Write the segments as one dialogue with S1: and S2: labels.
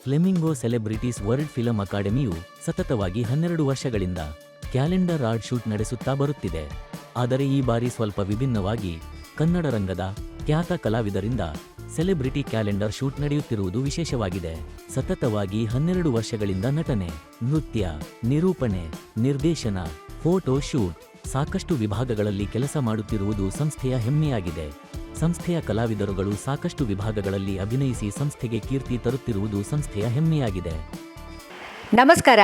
S1: Flamingo celebrities world film ಅಕಾಡೆಮಿಯು ಸತತವಾಗಿ 12 ವರ್ಷಗಳಿಂದ calendar art shoot ನಡೆಸುತ್ತಾ ಬರುತ್ತಿದೆ. ಆದರೆ ಈ ಬಾರಿ ಸ್ವಲ್ಪ ವಿಭಿನ್ನವಾಗಿ ಕನ್ನಡ ರಂಗದ ಖ್ಯಾತ ಕಲಾವಿದರಿಂದ ಸೆಲೆಬ್ರಿಟಿ ಕ್ಯಾಲೆಂಡರ್ ಶೂಟ್ ನಡೆಯುತ್ತಿರುವುದು ವಿಶೇಷವಾಗಿದೆ. ಸತತವಾಗಿ 12 ವರ್ಷಗಳಿಂದ ನಟನೆ, ನೃತ್ಯ, ನಿರೂಪಣೆ, ನಿರ್ದೇಶನ, ಫೋಟೋ ಶೂಟ್ ಸಾಕಷ್ಟು ವಿಭಾಗಗಳಲ್ಲಿ ಕೆಲಸ ಮಾಡುತ್ತಿರುವುದು ಸಂಸ್ಥೆಯ ಹೆಮ್ಮೆಯಾಗಿದೆ. ಸಂಸ್ಥೆಯ ಕಲಾವಿದರುಗಳು ಸಾಕಷ್ಟು ವಿಭಾಗಗಳಲ್ಲಿ ಅಭಿನಯಿಸಿ ಸಂಸ್ಥೆಗೆ ಕೀರ್ತಿ ತರುತ್ತಿರುವುದು ಸಂಸ್ಥೆಯ ಹೆಮ್ಮೆಯಾಗಿದೆ.
S2: ನಮಸ್ಕಾರ,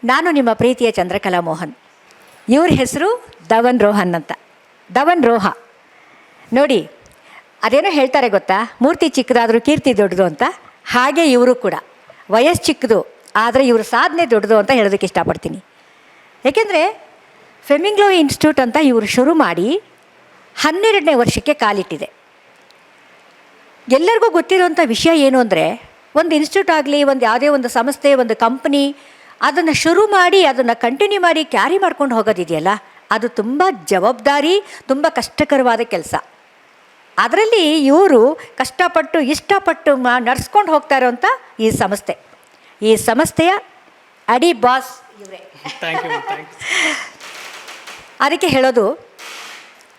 S2: ನಾನು ನಿಮ್ಮ ಪ್ರೀತಿಯ ಚಂದ್ರಕಲಾ ಮೋಹನ್. ಇವ್ರ ಹೆಸರು ಧವನ್ ರೋಹನ್ ಅಂತ. ಧವನ್ ರೋಹ ನೋಡಿ, ಅದೇನೋ ಹೇಳ್ತಾರೆ ಗೊತ್ತಾ, ಮೂರ್ತಿ ಚಿಕ್ಕದಾದರೂ ಕೀರ್ತಿ ದೊಡ್ಡದು ಅಂತ. ಹಾಗೆ ಇವರು ಕೂಡ ವಯಸ್ಸು ಚಿಕ್ಕದು, ಆದರೆ ಇವ್ರ ಸಾಧನೆ ದೊಡ್ಡದು ಅಂತ ಹೇಳೋದಕ್ಕೆ ಇಷ್ಟಪಡ್ತೀನಿ. ಏಕೆಂದರೆ ಫ್ಲೆಮಿಂಗೋ ಇನ್ಸ್ಟಿಟ್ಯೂಟ್ ಅಂತ ಇವರು ಶುರು ಮಾಡಿ 12ನೇ ವರ್ಷಕ್ಕೆ ಕಾಲಿಟ್ಟಿದೆ. ಎಲ್ಲರಿಗೂ ಗೊತ್ತಿರುವಂಥ ವಿಷಯ ಏನು ಅಂದರೆ, ಒಂದು ಇನ್ಸ್ಟಿಟ್ಯೂಟ್ ಆಗಲಿ, ಒಂದು ಯಾವುದೇ ಒಂದು ಸಂಸ್ಥೆ, ಒಂದು ಕಂಪ್ನಿ, ಅದನ್ನು ಶುರು ಮಾಡಿ ಅದನ್ನು ಕಂಟಿನ್ಯೂ ಮಾಡಿ ಕ್ಯಾರಿ ಮಾಡ್ಕೊಂಡು ಹೋಗೋದಿದೆಯಲ್ಲ, ಅದು ತುಂಬ ಜವಾಬ್ದಾರಿ, ತುಂಬ ಕಷ್ಟಕರವಾದ ಕೆಲಸ. ಅದರಲ್ಲಿ ಇವರು ಕಷ್ಟಪಟ್ಟು ಇಷ್ಟಪಟ್ಟು ನಡೆಸ್ಕೊಂಡು ಹೋಗ್ತಾ ಇರೋವಂಥ ಈ ಸಂಸ್ಥೆಯ ಅಡಿ ಬಾಸ್ ಇವರೇ. ಅದಕ್ಕೆ ಹೇಳೋದು,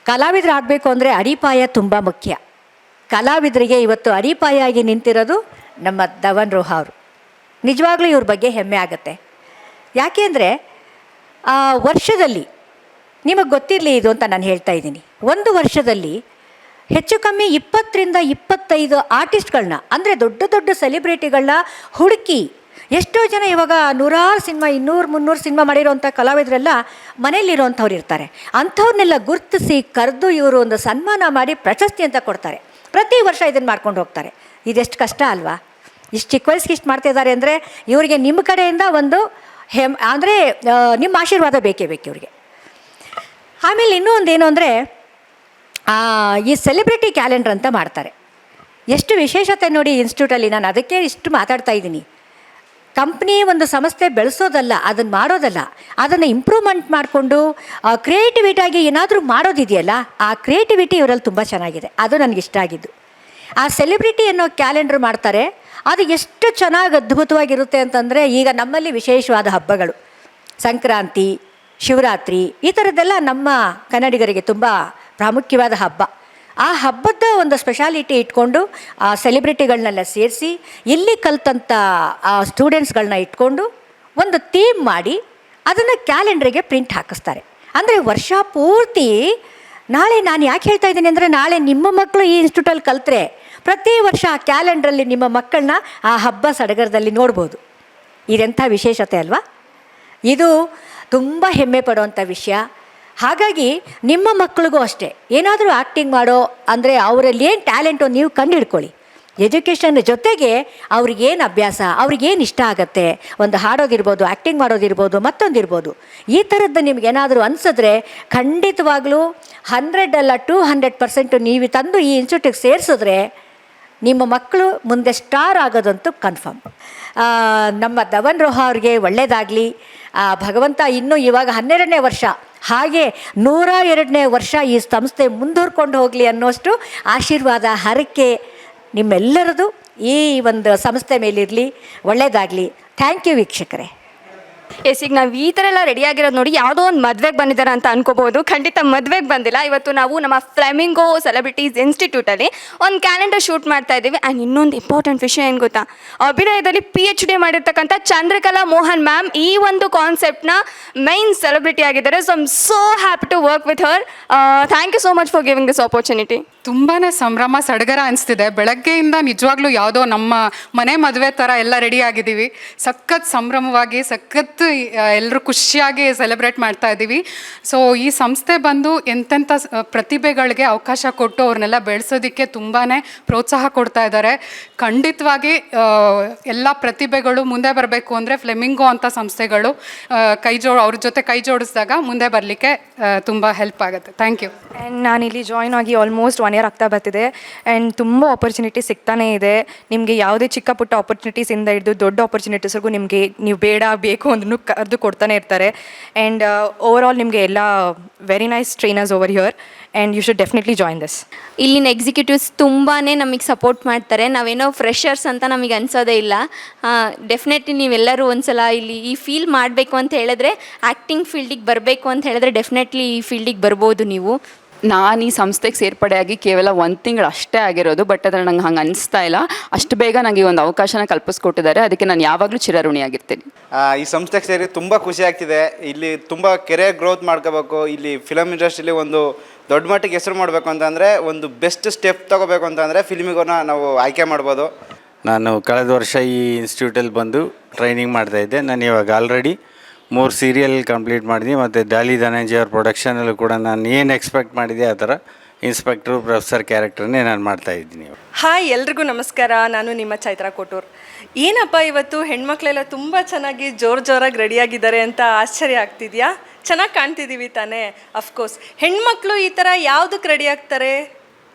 S2: ಕಲಾವಿದರು ಆಗಬೇಕು ಅಂದರೆ ಅಡಿಪಾಯ ತುಂಬ ಮುಖ್ಯ. ಕಲಾವಿದರಿಗೆ ಇವತ್ತು ಅಡಿಪಾಯ ಆಗಿ ನಿಂತಿರೋದು ನಮ್ಮ ಧವನ್ ರೋಹ ಅವರು. ನಿಜವಾಗ್ಲೂ ಇವ್ರ ಬಗ್ಗೆ ಹೆಮ್ಮೆ ಆಗುತ್ತೆ. ಯಾಕೆ ಅಂದರೆ ವರ್ಷದಲ್ಲಿ, ನಿಮಗೆ ಗೊತ್ತಿರಲಿ ಇದು ಅಂತ ನಾನು ಹೇಳ್ತಾ ಇದ್ದೀನಿ, ಒಂದು ವರ್ಷದಲ್ಲಿ ಹೆಚ್ಚು ಕಮ್ಮಿ 20ರಿಂದ 25 ಆರ್ಟಿಸ್ಟ್ಗಳನ್ನ, ಅಂದರೆ ದೊಡ್ಡ ದೊಡ್ಡ ಸೆಲೆಬ್ರಿಟಿಗಳನ್ನ ಹುಡುಕಿ, ಎಷ್ಟೋ ಜನ ಇವಾಗ 100 ಸಿನಿಮಾ 200-300 ಸಿನಿಮಾ ಮಾಡಿರೋವಂಥ ಕಲಾವಿದರೆಲ್ಲ ಮನೇಲಿರೋವಂಥವ್ರು ಇರ್ತಾರೆ. ಅಂಥವ್ರನ್ನೆಲ್ಲ ಗುರುತಿಸಿ ಕರೆದು ಇವರು ಒಂದು ಸನ್ಮಾನ ಮಾಡಿ ಪ್ರಶಸ್ತಿ ಅಂತ ಕೊಡ್ತಾರೆ. ಪ್ರತಿ ವರ್ಷ ಇದನ್ನು ಮಾಡ್ಕೊಂಡು ಹೋಗ್ತಾರೆ. ಇದೆಷ್ಟು ಕಷ್ಟ ಅಲ್ವಾ? ಇಷ್ಟು ಚಿಕ್ಕ ವಯಸ್ಸಿಗೆ ಇಷ್ಟು ಮಾಡ್ತಿದ್ದಾರೆ ಅಂದರೆ ಇವರಿಗೆ ನಿಮ್ಮ ಕಡೆಯಿಂದ ಒಂದು ಅಂದರೆ ನಿಮ್ಮ ಆಶೀರ್ವಾದ ಬೇಕೇ ಬೇಕು ಇವರಿಗೆ. ಆಮೇಲೆ ಇನ್ನೂ ಒಂದೇನು ಅಂದರೆ, ಈ ಸೆಲೆಬ್ರಿಟಿ ಕ್ಯಾಲೆಂಡರ್ ಅಂತ ಮಾಡ್ತಾರೆ. ಎಷ್ಟು ವಿಶೇಷತೆ ನೋಡಿ ಇನ್ಸ್ಟಿಟ್ಯೂಟಲ್ಲಿ. ನಾನು ಅದಕ್ಕೆ ಇಷ್ಟು ಮಾತಾಡ್ತಾ ಇದ್ದೀನಿ. ಕಂಪ್ನಿ, ಒಂದು ಸಂಸ್ಥೆ ಬೆಳೆಸೋದಲ್ಲ, ಅದನ್ನು ಮಾಡೋದಲ್ಲ, ಅದನ್ನು ಇಂಪ್ರೂವ್ಮೆಂಟ್ ಮಾಡಿಕೊಂಡು ಕ್ರಿಯೇಟಿವಿಟಿಯಾಗಿ ಏನಾದರೂ ಮಾಡೋದಿದೆಯಲ್ಲ, ಆ ಕ್ರಿಯೇಟಿವಿಟಿ ಇವರಲ್ಲಿ ತುಂಬ ಚೆನ್ನಾಗಿದೆ. ಅದು ನನಗಿಷ್ಟ ಆಗಿದ್ದು. ಆ ಸೆಲೆಬ್ರಿಟಿ ಅನ್ನೋ ಕ್ಯಾಲೆಂಡರ್ ಮಾಡ್ತಾರೆ. ಅದು ಎಷ್ಟು ಚೆನ್ನಾಗಿ ಅದ್ಭುತವಾಗಿರುತ್ತೆ ಅಂತಂದರೆ, ಈಗ ನಮ್ಮಲ್ಲಿ ವಿಶೇಷವಾದ ಹಬ್ಬಗಳು, ಸಂಕ್ರಾಂತಿ, ಶಿವರಾತ್ರಿ, ಈ ಥರದ್ದೆಲ್ಲ ನಮ್ಮ ಕನ್ನಡಿಗರಿಗೆ ತುಂಬ ಪ್ರಾಮುಖ್ಯವಾದ ಹಬ್ಬ. ಆ ಹಬ್ಬದ ಒಂದು ಸ್ಪೆಷಾಲಿಟಿ ಇಟ್ಕೊಂಡು ಆ ಸೆಲೆಬ್ರಿಟಿಗಳನ್ನೆಲ್ಲ ಸೇರಿಸಿ, ಇಲ್ಲಿ ಕಲ್ತಂಥ ಆ ಸ್ಟೂಡೆಂಟ್ಸ್ಗಳನ್ನ ಇಟ್ಕೊಂಡು ಒಂದು ಥೀಮ್ ಮಾಡಿ ಅದನ್ನು ಕ್ಯಾಲೆಂಡ್ರಿಗೆ ಪ್ರಿಂಟ್ ಹಾಕಿಸ್ತಾರೆ. ಅಂದರೆ ವರ್ಷ ಪೂರ್ತಿ, ನಾಳೆ ನಾನು ಯಾಕೆ ಹೇಳ್ತಾ ಇದ್ದೀನಿ ಅಂದರೆ, ನಾಳೆ ನಿಮ್ಮ ಮಕ್ಕಳು ಈ ಇನ್ಸ್ಟಿಟ್ಯೂಟಲ್ಲಿ ಕಲಿತ್ರೆ ಪ್ರತಿ ವರ್ಷ ಆ ಕ್ಯಾಲೆಂಡ್ರಲ್ಲಿ ನಿಮ್ಮ ಮಕ್ಕಳನ್ನ ಆ ಹಬ್ಬ ಸಡಗರದಲ್ಲಿ ನೋಡ್ಬೋದು. ಇದೆಂಥ ವಿಶೇಷತೆ ಅಲ್ವಾ? ಇದು ತುಂಬ ಹೆಮ್ಮೆ ಪಡುವಂಥ ವಿಷಯ. ಹಾಗಾಗಿ ನಿಮ್ಮ ಮಕ್ಕಳಿಗೂ ಅಷ್ಟೇ, ಏನಾದರೂ ಆ್ಯಕ್ಟಿಂಗ್ ಮಾಡೋ ಅಂದರೆ ಅವರಲ್ಲಿ ಏನು ಟ್ಯಾಲೆಂಟು ನೀವು ಕಂಡುಹಿಡ್ಕೊಳ್ಳಿ. ಎಜುಕೇಷನ್ ಜೊತೆಗೆ ಅವ್ರಿಗೇನು ಅಭ್ಯಾಸ, ಅವ್ರಿಗೇನು ಇಷ್ಟ ಆಗುತ್ತೆ, ಒಂದು ಹಾಡೋದಿರ್ಬೋದು, ಆ್ಯಕ್ಟಿಂಗ್ ಮಾಡೋದಿರ್ಬೋದು, ಮತ್ತೊಂದಿರ್ಬೋದು, ಈ ಥರದ್ದು ನಿಮಗೇನಾದರೂ ಅನಿಸಿದ್ರೆ ಖಂಡಿತವಾಗ್ಲೂ 100 ಅಲ್ಲ 200% ನೀವು ತಂದು ಈ ಇನ್ಸ್ಟಿಟ್ಯೂಟಿಗೆ ಸೇರಿಸಿದ್ರೆ ನಿಮ್ಮ ಮಕ್ಕಳು ಮುಂದೆ ಸ್ಟಾರ್ ಆಗೋದಂತೂ ಕನ್ಫರ್ಮ್. ನಮ್ಮ ಧವನ್ ರೋಹ ಅವ್ರಿಗೆ ಒಳ್ಳೆಯದಾಗಲಿ. ಭಗವಂತ ಇನ್ನೂ ಇವಾಗ 12ನೇ ವರ್ಷ, ಹಾಗೆ 102ನೇ ವರ್ಷ ಈ ಸಂಸ್ಥೆ ಮುಂದುವರ್ಕೊಂಡು ಹೋಗಲಿ ಅನ್ನೋಷ್ಟು ಆಶೀರ್ವಾದ, ಹರಕೆ ನಿಮ್ಮೆಲ್ಲರದು ಈ ಒಂದು ಸಂಸ್ಥೆ ಮೇಲಿರಲಿ. ಒಳ್ಳೆಯದಾಗಲಿ. ಥ್ಯಾಂಕ್ ಯು ವೀಕ್ಷಕರೇ.
S3: ಎಸ್, ಈಗ ನಾವು ಈ ಥರ ಎಲ್ಲ ರೆಡಿಯಾಗಿರೋದು ನೋಡಿ ಯಾವುದೋ ಒಂದು ಮದುವೆಗೆ ಬಂದಿದ್ದಾರೆ ಅಂತ ಅನ್ಕೋಬೋದು. ಖಂಡಿತ ಮದುವೆಗೆ ಬಂದಿಲ್ಲ. ಇವತ್ತು ನಾವು ನಮ್ಮ ಫ್ಲೆಮಿಂಗೋ ಸೆಲೆಬ್ರಿಟೀಸ್ ಇನ್ಸ್ಟಿಟ್ಯೂಟಲ್ಲಿ ಒಂದು ಕ್ಯಾಲೆಂಡರ್ ಶೂಟ್ ಮಾಡ್ತಾ ಇದ್ದೀವಿ. ಆ್ಯಂಡ್ ಇನ್ನೊಂದು ಇಂಪಾರ್ಟೆಂಟ್ ವಿಷಯ ಏನು ಗೊತ್ತಾ, ಅಭಿನಯದಲ್ಲಿ PhD ಮಾಡಿರ್ತಕ್ಕಂಥ ಚಂದ್ರಕಲಾ ಮೋಹನ್ ಮ್ಯಾಮ್ ಈ ಒಂದು ಕಾನ್ಸೆಪ್ಟ್ನ ಮೈನ್ ಸೆಲೆಬ್ರಿಟಿ ಆಗಿದ್ದಾರೆ. So I am so happy to work with her. Thank you so much for giving this opportunity.
S4: ತುಂಬಾ ಸಂಭ್ರಮ, ಸಡಗರ ಅನಿಸ್ತಿದೆ. ಬೆಳಗ್ಗೆಯಿಂದ ನಿಜವಾಗ್ಲೂ ಯಾವುದೋ ನಮ್ಮ ಮನೆ ಮದುವೆ ಥರ ಎಲ್ಲ ರೆಡಿ ಆಗಿದ್ದೀವಿ. ಸಖತ್ ಸಂಭ್ರಮವಾಗಿ, ಸಖತ್ ಎಲ್ಲರೂ ಖುಷಿಯಾಗಿ ಸೆಲೆಬ್ರೇಟ್ ಮಾಡ್ತಾ ಇದ್ದೀವಿ. ಸೊ ಈ ಸಂಸ್ಥೆ ಬಂದು ಎಂತೆಂಥ ಪ್ರತಿಭೆಗಳಿಗೆ ಅವಕಾಶ ಕೊಟ್ಟು ಅವ್ರನ್ನೆಲ್ಲ ಬೆಳೆಸೋದಕ್ಕೆ ತುಂಬಾ ಪ್ರೋತ್ಸಾಹ ಕೊಡ್ತಾ ಇದ್ದಾರೆ. ಖಂಡಿತವಾಗಿ ಎಲ್ಲ ಪ್ರತಿಭೆಗಳು ಮುಂದೆ ಬರಬೇಕು ಅಂದರೆ ಫ್ಲೆಮಿಂಗೋ ಅಂತ ಸಂಸ್ಥೆಗಳು ಅವ್ರ ಜೊತೆ ಕೈ ಜೋಡಿಸಿದಾಗ ಮುಂದೆ ಬರಲಿಕ್ಕೆ ತುಂಬ ಹೆಲ್ಪ್ ಆಗುತ್ತೆ. Thank you.
S3: ಆ್ಯಂಡ್ ನಾನಿಲ್ಲಿ ಜಾಯ್ನ್ ಆಗಿ ಆಲ್ಮೋಸ್ಟ್ 1 year ಆಗ್ತಾ ಬರ್ತಿದೆ. ಆ್ಯಂಡ್ ತುಂಬ ಆಪರ್ಚುನಿಟಿ ಸಿಗ್ತಾನೇ ಇದೆ. ನಿಮಗೆ ಯಾವುದೇ ಚಿಕ್ಕ ಪುಟ್ಟ ಆಪರ್ಚುನಿಟೀಸಿಂದ ಹಿಡಿದು ದೊಡ್ಡ ಆಪರ್ಚುನಿಟೀಸ್ವರೆಗೂ ನಿಮಗೆ ನೀವು ಬೇಡ ಬೇಕು
S5: ಬಂದ್ರೂ ಕರೆದು ಕೊಡ್ತಾನೆ ಇರ್ತಾರೆ. ಆ್ಯಂಡ್ ಓವರ್ ಆಲ್ ನಿಮಗೆ ಎಲ್ಲ very nice trainers over here and you should definitely join this.
S3: ಇಲ್ಲಿನ ಎಕ್ಸಿಕ್ಯೂಟಿವ್ಸ್ ತುಂಬಾ ನಮಗೆ ಸಪೋರ್ಟ್ ಮಾಡ್ತಾರೆ. ನಾವೇನೋ ಫ್ರೆಷರ್ಸ್ ಅಂತ ನಮಗೆ ಅನ್ಸೋದೇ ಇಲ್ಲ. ಡೆಫಿನೆಟ್ಲಿ ನೀವೆಲ್ಲರೂ ಒಂದ್ಸಲ ಇಲ್ಲಿ ಈ ಫೀಲ್ ಮಾಡಬೇಕು ಅಂತ ಹೇಳಿದ್ರೆ, ಆ್ಯಕ್ಟಿಂಗ್ ಫೀಲ್ಡಿಗೆ ಬರಬೇಕು ಅಂತ ಹೇಳಿದ್ರೆ ಡೆಫಿನೆಟ್ಲಿ ಈ ಫೀಲ್ಡಿಗೆ ಬರ್ಬೋದು ನೀವು.
S6: ನಾನು ಈ ಸಂಸ್ಥೆಗೆ ಸೇರ್ಪಡೆಯಾಗಿ ಕೇವಲ 1 ತಿಂಗಳು ಅಷ್ಟೇ ಆಗಿರೋದು. ಬಟ್ ಅದ್ರ ನಂಗೆ ಹಂಗೆ ಅನಿಸ್ತಾ ಇಲ್ಲ. ಅಷ್ಟು ಬೇಗ ನನಗೆ ಒಂದು ಅವಕಾಶನ ಕಲ್ಪಿಸ್ಕೊಟ್ಟಿದ್ದಾರೆ. ಅದಕ್ಕೆ ನಾನು ಯಾವಾಗಲೂ ಚಿರಋಣಿಯಾಗಿರ್ತೀನಿ.
S7: ಈ ಸಂಸ್ಥೆಗೆ ಸೇರಿ ತುಂಬ ಖುಷಿ ಆಗ್ತಿದೆ. ಇಲ್ಲಿ ತುಂಬ ಕೆರಿಯರ್ ಗ್ರೋತ್ ಮಾಡ್ಕೋಬೇಕು. ಇಲ್ಲಿ ಫಿಲಮ್ ಇಂಡಸ್ಟ್ರಿಲಿ ಒಂದು ದೊಡ್ಡ ಮಟ್ಟಿಗೆ ಹೆಸರು ಮಾಡಬೇಕು ಅಂತಂದರೆ, ಒಂದು ಬೆಸ್ಟ್ ಸ್ಟೆಪ್ ತೊಗೋಬೇಕು ಅಂತಂದರೆ ಫಿಲ್ಮಿಗೋನ ನಾವು ಆಯ್ಕೆ ಮಾಡ್ಬೋದು.
S8: ನಾನು ಕಳೆದ ವರ್ಷ ಈ ಇನ್ಸ್ಟಿಟ್ಯೂಟಲ್ಲಿ ಬಂದು ಟ್ರೈನಿಂಗ್ ಮಾಡ್ತಾಯಿದ್ದೆ. ನಾನು ಇವಾಗ ಆಲ್ರೆಡಿ 3 ಸೀರಿಯಲ್ ಕಂಪ್ಲೀಟ್ ಮಾಡಿದ್ದೀನಿ. ಮತ್ತು ಡಾಲಿ ಧನಂಜಯ ಅವ್ರ ಪ್ರೊಡಕ್ಷನಲ್ಲೂ ಕೂಡ ನಾನು ಏನು ಎಕ್ಸ್ಪೆಕ್ಟ್ ಮಾಡಿದೆ ಆ ಥರ ಇನ್ಸ್ಪೆಕ್ಟ್ರು ಪ್ರೊಫೆಸರ್ ಕ್ಯಾರೆಕ್ಟರ್ನೇ ನಾನು ಮಾಡ್ತಾಯಿದ್ದೀನಿ.
S9: ಹಾಯ್, ಎಲ್ರಿಗೂ ನಮಸ್ಕಾರ. ನಾನು ನಿಮ್ಮ ಚೈತ್ರಾ ಕೋಟೂರ್. ಏನಪ್ಪ ಇವತ್ತು ಹೆಣ್ಮಕ್ಳೆಲ್ಲ ತುಂಬ ಚೆನ್ನಾಗಿ ಜೋರಾಗಿ ರೆಡಿಯಾಗಿದ್ದಾರೆ ಅಂತ ಆಶ್ಚರ್ಯ ಆಗ್ತಿದೆಯಾ? ಚೆನ್ನಾಗಿ ಕಾಣ್ತಿದ್ದೀವಿ ತಾನೇ? ಅಫ್ಕೋರ್ಸ್ ಹೆಣ್ಮಕ್ಳು ಈ ಥರ ಯಾವುದಕ್ಕೆ ರೆಡಿ ಆಗ್ತಾರೆ?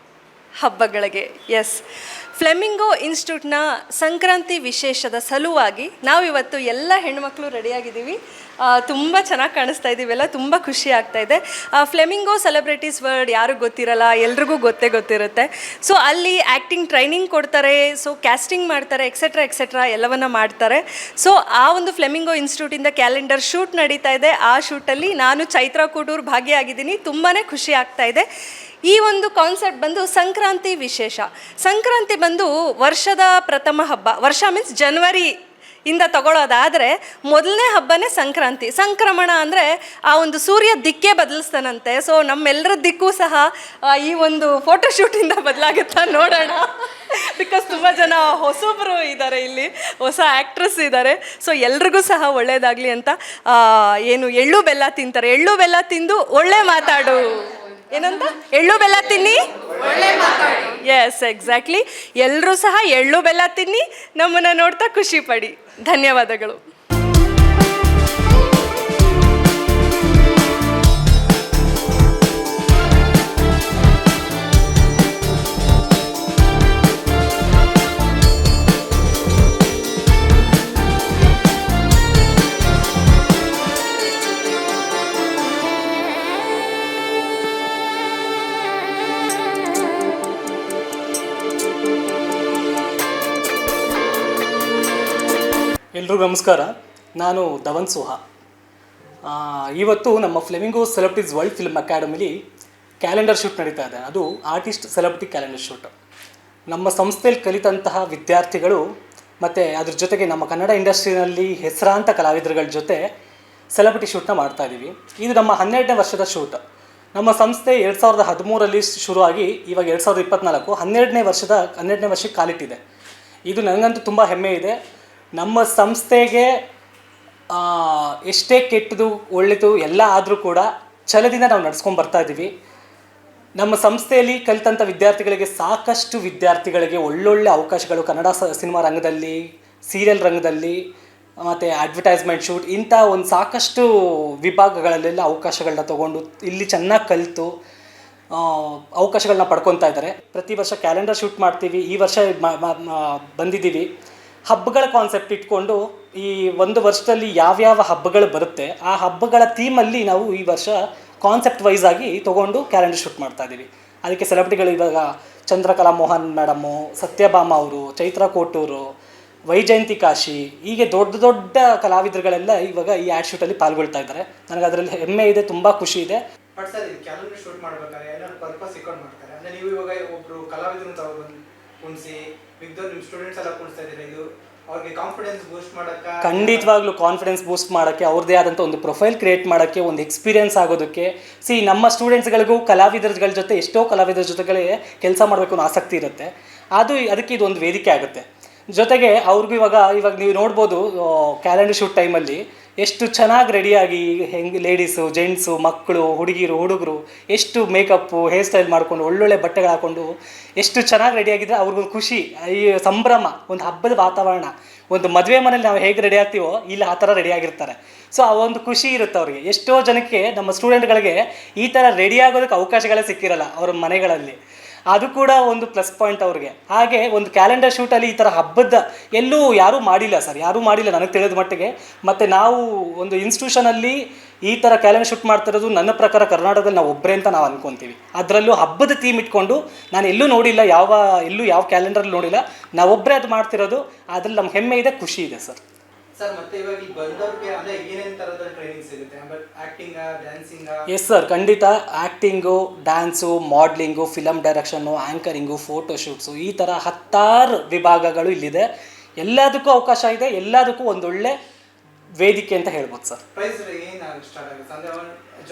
S9: ಹಬ್ಬಗಳಿಗೆ. ಎಸ್, ಫ್ಲೆಮಿಂಗೋ ಇನ್ಸ್ಟಿಟ್ಯೂಟ್ನ ಸಂಕ್ರಾಂತಿ ವಿಶೇಷದ ಸಲುವಾಗಿ ನಾವಿವತ್ತು ಎಲ್ಲ ಹೆಣ್ಮಕ್ಳು ರೆಡಿಯಾಗಿದ್ದೀವಿ. ತುಂಬ ಚೆನ್ನಾಗಿ ಕಾಣಿಸ್ತಾ ಇದ್ದೀವೆಲ್ಲ, ತುಂಬ ಖುಷಿ ಆಗ್ತಾಯಿದೆ. ಫ್ಲೆಮಿಂಗೋ ಸೆಲೆಬ್ರಿಟೀಸ್ ವರ್ಲ್ಡ್ ಯಾರಿಗೂ ಗೊತ್ತಿರಲ್ಲ, ಎಲ್ರಿಗೂ ಗೊತ್ತಿರುತ್ತೆ. ಸೊ ಅಲ್ಲಿ ಆ್ಯಕ್ಟಿಂಗ್ ಟ್ರೈನಿಂಗ್ ಕೊಡ್ತಾರೆ, ಸೊ ಕ್ಯಾಸ್ಟಿಂಗ್ ಮಾಡ್ತಾರೆ, ಎಕ್ಸೆಟ್ರಾ ಎಲ್ಲವನ್ನ ಮಾಡ್ತಾರೆ. ಸೊ ಆ ಒಂದು ಫ್ಲೆಮಿಂಗೋ ಇನ್ಸ್ಟಿಟ್ಯೂಟಿಂದ ಕ್ಯಾಲೆಂಡರ್ ಶೂಟ್ ನಡೀತಾ ಇದೆ. ಆ ಶೂಟಲ್ಲಿ ನಾನು ಚೈತ್ರಾ ಕೋಟೂರ್ ಭಾಗಿಯಾಗಿದ್ದೀನಿ. ತುಂಬಾ ಖುಷಿ ಆಗ್ತಾಯಿದೆ. ಈ ಒಂದು ಕಾನ್ಸೆಪ್ಟ್ ಬಂದು ಸಂಕ್ರಾಂತಿ ವಿಶೇಷ. ಸಂಕ್ರಾಂತಿ ಬಂದು ವರ್ಷದ ಪ್ರಥಮ ಹಬ್ಬ. ವರ್ಷ ಮೀನ್ಸ್ ಜನವರಿ ಇಂದ ತಗೊಳ್ಳೋದಾದರೆ ಮೊದಲನೇ ಹಬ್ಬನೇ ಸಂಕ್ರಾಂತಿ. ಸಂಕ್ರಮಣ ಅಂದರೆ ಆ ಒಂದು ಸೂರ್ಯ ದಿಕ್ಕೇ ಬದಲಿಸ್ತಾನಂತೆ. ಸೊ ನಮ್ಮೆಲ್ಲರ ದಿಕ್ಕೂ ಸಹ ಈ ಒಂದು ಫೋಟೋಶೂಟಿಂದ ಬದಲಾಗುತ್ತಾ ನೋಡೋಣ. ಬಿಕಾಸ್ ತುಂಬ ಜನ ಹೊಸೊಬ್ಬರು ಇದ್ದಾರೆ, ಇಲ್ಲಿ ಹೊಸ ಆ್ಯಕ್ಟ್ರೆಸ್ ಇದ್ದಾರೆ. ಸೊ ಎಲ್ರಿಗೂ ಸಹ ಒಳ್ಳೆಯದಾಗಲಿ ಅಂತ ಏನು ಎಳ್ಳು ಬೆಲ್ಲ ತಿಂತಾರೆ, ಎಳ್ಳು ಬೆಲ್ಲ ತಿಂದು ಒಳ್ಳೆ ಮಾತಾಡು ಏನಂತ, ಎಳ್ಳು ಬೆಲ್ಲ ತಿನ್ನಿ ಒಳ್ಳೆ ಮಾತಾಡು. Yes, exactly. ಎಲ್ಲರೂ ಸಹ ಎಳ್ಳು ಬೆಲ್ಲ ತಿನ್ನಿ, ನಮ್ಮನ್ನು ನೋಡ್ತಾ ಖುಷಿ ಪಡಿ. ಧನ್ಯವಾದಗಳು.
S10: ಎಲ್ರಿಗೂ ನಮಸ್ಕಾರ. ನಾನು ಧವನ್ ಸೋಹಾ. ಇವತ್ತು ನಮ್ಮ ಫ್ಲೆಮಿಂಗೋ ಸೆಲೆಬ್ರಿಟೀಸ್ ವರ್ಲ್ಡ್ ಫಿಲ್ಮ್ ಅಕಾಡೆಮಿಲಿ ಕ್ಯಾಲೆಂಡರ್ ಶೂಟ್ ನಡೀತಾ ಇದೆ. ಅದು ಆರ್ಟಿಸ್ಟ್ ಸೆಲೆಬ್ರಿಟಿ ಕ್ಯಾಲೆಂಡರ್ ಶೂಟ್. ನಮ್ಮ ಸಂಸ್ಥೆಯಲ್ಲಿ ಕಲಿತಂತಹ ವಿದ್ಯಾರ್ಥಿಗಳು ಮತ್ತು ಅದ್ರ ಜೊತೆಗೆ ನಮ್ಮ ಕನ್ನಡ ಇಂಡಸ್ಟ್ರಿನಲ್ಲಿ ಹೆಸರಾಂತ ಕಲಾವಿದರುಗಳ ಜೊತೆ ಸೆಲೆಬ್ರಿಟಿ ಶೂಟ್ನ ಮಾಡ್ತಾಯಿದ್ದೀವಿ. ಇದು ನಮ್ಮ 12ನೇ ವರ್ಷದ ಶೂಟ್. ನಮ್ಮ ಸಂಸ್ಥೆ 2013ರಲ್ಲಿ ಶುರುವಾಗಿ ಇವಾಗ 2024 12ನೇ ವರ್ಷಕ್ಕೆ ಕಾಲಿಟ್ಟಿದೆ. ಇದು ನನಗಂತೂ ತುಂಬ ಹೆಮ್ಮೆ ಇದೆ. ನಮ್ಮ ಸಂಸ್ಥೆಗೆ ಎಷ್ಟೇ ಕೆಟ್ಟದು ಒಳ್ಳೆಯದು ಎಲ್ಲ ಆದರೂ ಕೂಡ ಛಲದಿಂದ ನಾವು ನಡ್ಸ್ಕೊಂಡು ಬರ್ತಾಯಿದ್ದೀವಿ. ನಮ್ಮ ಸಂಸ್ಥೆಯಲ್ಲಿ ಕಲಿತಂಥ ವಿದ್ಯಾರ್ಥಿಗಳಿಗೆ ಸಾಕಷ್ಟು ವಿದ್ಯಾರ್ಥಿಗಳಿಗೆ ಒಳ್ಳೊಳ್ಳೆ ಅವಕಾಶಗಳು ಕನ್ನಡ ಸಿನಿಮಾ ರಂಗದಲ್ಲಿ, ಸೀರಿಯಲ್ ರಂಗದಲ್ಲಿ ಮತ್ತು ಅಡ್ವರ್ಟೈಸ್ಮೆಂಟ್ ಶೂಟ್ ಇಂಥ ಒಂದು ಸಾಕಷ್ಟು ವಿಭಾಗಗಳಲ್ಲೆಲ್ಲ ಅವಕಾಶಗಳನ್ನ ತೊಗೊಂಡು ಇಲ್ಲಿ ಚೆನ್ನಾಗಿ ಕಲಿತು ಅವಕಾಶಗಳನ್ನ ಪಡ್ಕೊತಾ ಇದ್ದಾರೆ. ಪ್ರತಿ ವರ್ಷ ಕ್ಯಾಲೆಂಡರ್ ಶೂಟ್ ಮಾಡ್ತೀವಿ. ಈ ವರ್ಷ ಬಂದಿದ್ದೀವಿ. ಹಬ್ಬಗಳ ಕಾನ್ಸೆಪ್ಟ್ ಇಟ್ಕೊಂಡು ಈ ಒಂದು ವರ್ಷದಲ್ಲಿ ಯಾವ್ಯಾವ ಹಬ್ಬಗಳು ಬರುತ್ತೆ ಆ ಹಬ್ಬಗಳ ಥೀಮಲ್ಲಿ ನಾವು ಈ ವರ್ಷ ಕಾನ್ಸೆಪ್ಟ್ ವೈಸ್ ಆಗಿ ತೊಗೊಂಡು ಕ್ಯಾಲೆಂಡರ್ ಶೂಟ್ ಮಾಡ್ತಾಯಿದ್ದೀವಿ. ಅದಕ್ಕೆ ಸೆಲೆಬ್ರಿಟಿಗಳು ಇವಾಗ ಚಂದ್ರಕಲಾ ಮೋಹನ್ ಮೇಡಮು, ಸತ್ಯಭಾಮ ಅವರು, ಚೈತ್ರಾ ಕೋಟೂರು, ವೈಜಯಂತಿ ಕಾಶಿ, ಹೀಗೆ ದೊಡ್ಡ ದೊಡ್ಡ ಕಲಾವಿದರುಗಳೆಲ್ಲ ಇವಾಗ ಈ ಆ್ಯಡ್ ಶೂಟಲ್ಲಿ ಪಾಲ್ಗೊಳ್ತಾ ಇದ್ದಾರೆ. ನನಗೆ ಅದರಲ್ಲಿ ಹೆಮ್ಮೆ ಇದೆ, ತುಂಬ ಖುಷಿ ಇದೆ.
S7: ಬಟ್ ಸರ್, ಇದು ಕ್ಯಾಲೆಂಡರ್ ಶೂಟ್ ಮಾಡ್ಬೇಕಾದ್ರೆ ಏನಾದ್ರು ಪರ್ಪಸ್ ಇಟ್ಕೊಂಡು ಮಾಡ್ತಾರೆ ಅಂದರೆ ನೀವು ಇವಾಗ ಒಬ್ಬರು ಕಲಾವಿದರನ್ನು ತಗೊಂಡು ಕುಣಿಸಿ ಮಿಗ್ದವ್ರು ನಿಮ್ಮ ಸ್ಟೂಡೆಂಟ್ಸ್ ಎಲ್ಲ ಕುಣಿಸ್ತಾ ಇದ್ದೀರಾ, ಇದು ಅವ್ರಿಗೆ ಕಾನ್ಫಿಡೆನ್ಸ್ ಬೂಸ್ಟ್ ಮಾಡೋಕ್ಕೆ?
S10: ಖಂಡಿತವಾಗ್ಲೂ ಕಾನ್ಫಿಡೆನ್ಸ್ ಬೂಸ್ಟ್ ಮಾಡೋಕ್ಕೆ, ಅವ್ರದ್ದೇ ಆದಂಥ ಒಂದು ಪ್ರೊಫೈಲ್ ಕ್ರಿಯೇಟ್ ಮಾಡೋಕ್ಕೆ, ಒಂದು ಎಕ್ಸ್ಪೀರಿಯನ್ಸ್ ಆಗೋದಕ್ಕೆ. ನಮ್ಮ ಸ್ಟೂಡೆಂಟ್ಸ್ಗಳಿಗೂ ಕಲಾವಿದರುಗಳ ಜೊತೆ ಎಷ್ಟೋ ಕಲಾವಿದರ ಜೊತೆಗಳೇ ಕೆಲಸ ಮಾಡಬೇಕು ಅನ್ನೋ ಆಸಕ್ತಿ ಇರುತ್ತೆ. ಅದಕ್ಕೆ ಇದು ಒಂದು ವೇದಿಕೆ ಆಗುತ್ತೆ. ಜೊತೆಗೆ ಅವ್ರಿಗೂ ಇವಾಗ ನೀವು ನೋಡ್ಬೋದು ಕ್ಯಾಲೆಂಡರ್ ಶೂಟ್ ಟೈಮಲ್ಲಿ ಎಷ್ಟು ಚೆನ್ನಾಗಿ ರೆಡಿಯಾಗಿ ಹೆಂಗೆ ಲೇಡೀಸು, ಜೆಂಟ್ಸು, ಮಕ್ಕಳು, ಹುಡುಗರು ಎಷ್ಟು ಮೇಕಪ್ಪು, ಹೇರ್ ಸ್ಟೈಲ್ ಮಾಡಿಕೊಂಡು ಒಳ್ಳೊಳ್ಳೆ ಬಟ್ಟೆಗಳು ಹಾಕ್ಕೊಂಡು ಎಷ್ಟು ಚೆನ್ನಾಗಿ ರೆಡಿಯಾಗಿದ್ದರೆ ಅವ್ರಿಗೊಂದು ಖುಷಿ, ಈ ಸಂಭ್ರಮ, ಒಂದು ಹಬ್ಬದ ವಾತಾವರಣ. ಒಂದು ಮದುವೆ ಮನೇಲಿ ನಾವು ಹೇಗೆ ರೆಡಿ ಆಗ್ತೀವೋ ಇಲ್ಲಿ ಆ ಥರ ರೆಡಿಯಾಗಿರ್ತಾರೆ. ಸೊ ಆ ಒಂದು ಖುಷಿ ಇರುತ್ತೆ ಅವ್ರಿಗೆ. ಎಷ್ಟೋ ಜನಕ್ಕೆ ನಮ್ಮ ಸ್ಟೂಡೆಂಟ್ಗಳಿಗೆ ಈ ಥರ ರೆಡಿ ಆಗೋದಕ್ಕೆ ಅವಕಾಶಗಳೇ ಸಿಕ್ಕಿರಲ್ಲ ಅವ್ರ ಮನೆಗಳಲ್ಲಿ. ಅದು ಕೂಡ ಒಂದು ಪ್ಲಸ್ ಪಾಯಿಂಟ್ ಅವ್ರಿಗೆ. ಹಾಗೆ ಒಂದು ಕ್ಯಾಲೆಂಡರ್ ಶೂಟಲ್ಲಿ ಈ ಥರ ಹಬ್ಬದ ಎಲ್ಲೂ ಯಾರೂ ಮಾಡಿಲ್ಲ ಸರ್, ಯಾರೂ ಮಾಡಿಲ್ಲ ನನಗೆ ತಿಳಿದ ಮಟ್ಟಿಗೆ. ಮತ್ತು ನಾವು ಒಂದು ಇನ್ಸ್ಟಿಟ್ಯೂಷನಲ್ಲಿ ಈ ಥರ ಕ್ಯಾಲೆಂಡರ್ ಶೂಟ್ ಮಾಡ್ತಿರೋದು ನನ್ನ ಪ್ರಕಾರ ಕರ್ನಾಟಕದಲ್ಲಿ ನಾವು ಒಬ್ಬರೇ ಅಂತ ನಾವು ಅಂದ್ಕೊತೀವಿ. ಅದರಲ್ಲೂ ಹಬ್ಬದ ಥೀಮ್ ಇಟ್ಕೊಂಡು ನಾನು ಎಲ್ಲೂ ನೋಡಿಲ್ಲ, ಯಾವ ಕ್ಯಾಲೆಂಡರ್ ನೋಡಿಲ್ಲ, ನಾವೊಬ್ಬರೇ ಅದು ಮಾಡ್ತಿರೋದು. ಅದ್ರಲ್ಲಿ ನಮ್ಗೆ ಹೆಮ್ಮೆ ಇದೆ, ಖುಷಿ ಇದೆ ಸರ್.
S11: ಸರ್ ಮತ್ತೆ ಇವಾಗ ಇಲ್ಲಿ ಬಂದವ್ರಿಗೆ ಅಂದ್ರೆ ಏನೇನು ಥರದ ಟ್ರೈನಿಂಗ್ ಸಿಗುತ್ತೆ? But acting, dancing?
S10: Yes sir, ಖಂಡಿತ. Acting, dance, modelling, film direction, anchoring, photoshoots, ಈ ಥರ 10 ವಿಭಾಗಗಳು ಇಲ್ಲಿದೆ. ಎಲ್ಲದಕ್ಕೂ ಅವಕಾಶ ಇದೆ, ಎಲ್ಲದಕ್ಕೂ ಒಂದೊಳ್ಳೆ ವೇದಿಕೆ ಅಂತ ಹೇಳ್ಬೋದು ಸರ್.
S11: ಪ್ರೈಸ್ ಏನು ಸ್ಟಾರ್ಟ್ ಆಗುತ್ತೆ ಅಂದರೆ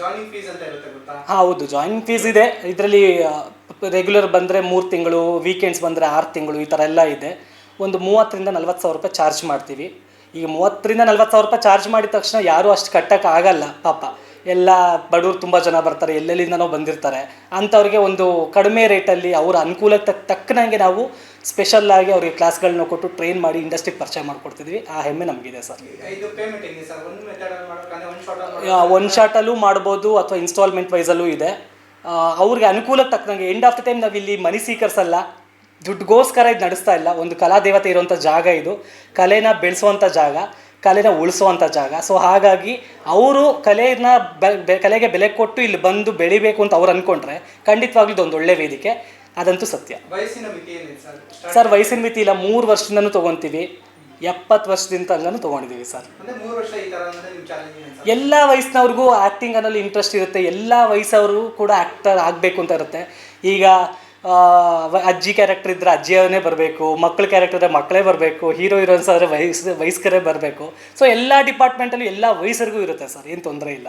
S11: ಜಾಯ್ನಿಂಗ್ ಫೀಸ್ ಅಂತ ಇರುತ್ತೆ ಗೊತ್ತಾ?
S10: ಹೌದು, ಜಾಯ್ನಿಂಗ್ ಫೀಸ್ ಇದೆ. ಇದರಲ್ಲಿ ರೆಗ್ಯುಲರ್ ಬಂದರೆ 3 ತಿಂಗಳು, ವೀಕೆಂಡ್ಸ್ ಬಂದರೆ 6 ತಿಂಗಳು, ಈ ಥರ ಎಲ್ಲ ಇದೆ. ಒಂದು 30,000 ರಿಂದ 40,000 ರೂಪಾಯಿ ಚಾರ್ಜ್ ಮಾಡ್ತೀವಿ. ಈಗ 30,000 ರಿಂದ 40,000 ರೂಪಾಯಿ ಚಾರ್ಜ್ ಮಾಡಿದ ತಕ್ಷಣ ಯಾರೂ ಅಷ್ಟು ಕಟ್ಟೋಕ್ಕಾಗಲ್ಲ ಪಾಪ. ಎಲ್ಲ ಬಡವರು ತುಂಬ ಜನ ಬರ್ತಾರೆ, ಎಲ್ಲೆಲ್ಲಿಂದನೋ ಬಂದಿರ್ತಾರೆ. ಅಂಥವ್ರಿಗೆ ಒಂದು ಕಡಿಮೆ ರೇಟಲ್ಲಿ ಅವರ ಅನುಕೂಲಕ್ಕೆ ತಕ್ಕನಂಗೆ ನಾವು ಸ್ಪೆಷಲ್ಲಾಗಿ ಅವ್ರಿಗೆ ಕ್ಲಾಸ್ಗಳನ್ನ ಕೊಟ್ಟು ಟ್ರೈನ್ ಮಾಡಿ ಇಂಡಸ್ಟ್ರಿಗೆ ಪರಿಚಯ ಮಾಡಿಕೊಡ್ತಿದ್ವಿ. ಆ ಹೆಮ್ಮೆ ನಮಗಿದೆ ಸರ್.
S11: ಇದು ಪೇಮೆಂಟ್ ಹೆಂಗೆ ಸರ್? ಒಂದು ಮೆಥಡಲ್ಲಿ ಮಾಡೋಕೆ
S10: ಒಂದು ಶಾಟಲ್ಲೂ ಮಾಡ್ಬೋದು ಅಥವಾ ಇನ್ಸ್ಟಾಲ್ಮೆಂಟ್ ವೈಸಲ್ಲೂ ಇದೆ. ಅವ್ರಿಗೆ ಅನುಕೂಲಕ್ಕೆ ತಕ್ಕಂಗೆ ಎಂಡ್ ಆಫ್ ದ ಟೈಮ್ ನಾವು ಇಲ್ಲಿ ಮನಿ ಸೀಕರ್ಸ್ ಅಲ್ಲ, ದುಡ್ಡುಗೋಸ್ಕರ ಇದು ನಡೆಸ್ತಾ ಇಲ್ಲ. ಒಂದು ಕಲಾದೇವತೆ ಇರುವಂಥ ಜಾಗ ಇದು, ಕಲೆನ ಬೆಳೆಸುವಂಥ ಜಾಗ, ಕಲೆನ ಉಳಿಸುವಂಥ ಜಾಗ. ಸೊ ಹಾಗಾಗಿ ಅವರು ಕಲೆಗೆ ಬೆಲೆ ಕೊಟ್ಟು ಇಲ್ಲಿ ಬಂದು ಬೆಳಿಬೇಕು ಅಂತ ಅವ್ರು ಅಂದ್ಕೊಂಡ್ರೆ ಖಂಡಿತವಾಗ್ಲೂ ಇದೊಂದು ಒಳ್ಳೆ ವೇದಿಕೆ, ಅದಂತೂ ಸತ್ಯ.
S11: ವಯಸ್ಸಿನ ಮಿತಿ ಏನಿದೆ ಸರ್?
S10: ಸರ್ ವಯಸ್ಸಿನ ಮಿತಿ ಇಲ್ಲ, 3 ವರ್ಷದಿಂದನೂ ತೊಗೊತೀವಿ, 70 ವರ್ಷದಿಂದ ತನಕನೂ ತೊಗೊಂಡಿದ್ದೀವಿ ಸರ್.
S11: ಅಂದರೆ 3 ವರ್ಷ ಈ ಥರ ಅಂದರೆ ನಿಮ್ಮ ಚಾಲೆಂಜ್?
S10: ಎಲ್ಲ ವಯಸ್ಸಿನವ್ರಿಗೂ ಆ್ಯಕ್ಟಿಂಗ್ ಅನ್ನೋಲ್ಲಿ ಇಂಟ್ರೆಸ್ಟ್ ಇರುತ್ತೆ, ಎಲ್ಲ ವಯಸ್ಸವರು ಕೂಡ ಆ್ಯಕ್ಟರ್ ಆಗಬೇಕು ಅಂತ ಇರುತ್ತೆ. ಈಗ ಅಜ್ಜಿ ಕ್ಯಾರೆಕ್ಟರ್ ಇದ್ದರೆ ಅಜ್ಜಿಯವನೇ ಬರಬೇಕು, ಮಕ್ಕಳ ಕ್ಯಾರೆಕ್ಟರ್ ಇದ್ದರೆ ಮಕ್ಕಳೇ ಬರಬೇಕು, ಹೀರೋಯಿನ್ಸ್ ಆದರೆ ವಯಸ್ಕರೇ ಬರಬೇಕು. ಸೊ ಎಲ್ಲ ಡಿಪಾರ್ಟ್ಮೆಂಟಲ್ಲೂ ಎಲ್ಲ ವಯಸ್ಸರಿಗೂ ಇರುತ್ತೆ ಸರ್, ಏನು ತೊಂದರೆ ಇಲ್ಲ.